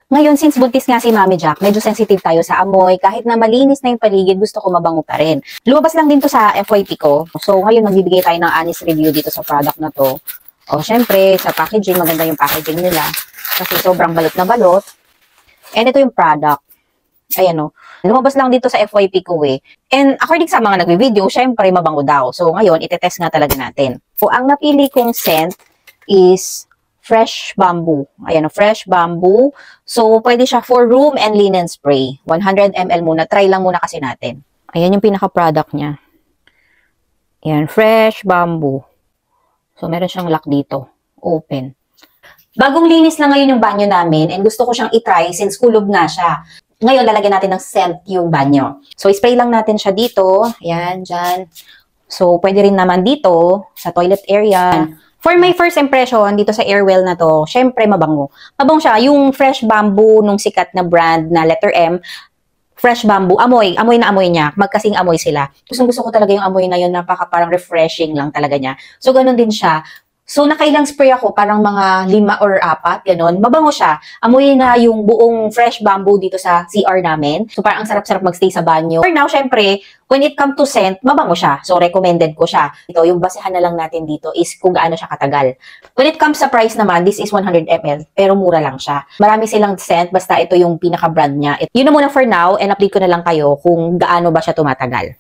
Ngayon, since buntis nga si Mami Jack, medyo sensitive tayo sa amoy. Kahit na malinis na yung paligid, gusto ko mabango pa rin. Lumabas lang din to sa FYP ko. So, ngayon, magbibigay tayo ng honest review dito sa product na to. O, syempre, sa packaging, maganda yung packaging nila. Kasi sobrang balot na balot. And ito yung product. Ayan o. Lumabas lang dito sa FYP ko eh. And according sa mga nagbe-video, syempre, mabango daw. So, ngayon, itetest nga talaga natin. So, ang napili kong scent is fresh bamboo. Ayan o, fresh bamboo. So, pwede siya for room and linen spray. 100 ml muna. Try lang muna kasi natin. Ayan yung pinaka-product niya. Ayan, fresh bamboo. So, meron siyang lock dito. Open. Bagong linis na ngayon yung banyo namin and gusto ko siyang itry since kulob nga siya. Ngayon, lalagyan natin ng scent yung banyo. So, spray lang natin siya dito. Ayan, dyan. So, pwede rin naman dito sa toilet area. For my first impression dito sa Airwell na to, syempre mabango. Mabango siya. Yung fresh bamboo nung sikat na brand na letter M, fresh bamboo, amoy na amoy niya. Magkasing amoy sila. Gusto ko talaga yung amoy na yun, parang refreshing lang talaga niya. So, ganun din siya. So, nakailang spray ako, parang mga 5 or 4, gano'n. Mabango siya. Amoy na yung buong fresh bamboo dito sa CR namin. So, parang ang sarap-sarap magstay sa banyo. For now, syempre, when it comes to scent, mabango siya. So, recommended ko siya. Ito, yung basehan na lang natin dito is kung gaano siya katagal. When it comes sa price naman, this is 100 ml, pero mura lang siya. Marami silang scent, basta ito yung pinaka-brand niya. Yun na muna for now, and update ko na lang kayo kung gaano ba siya tumatagal.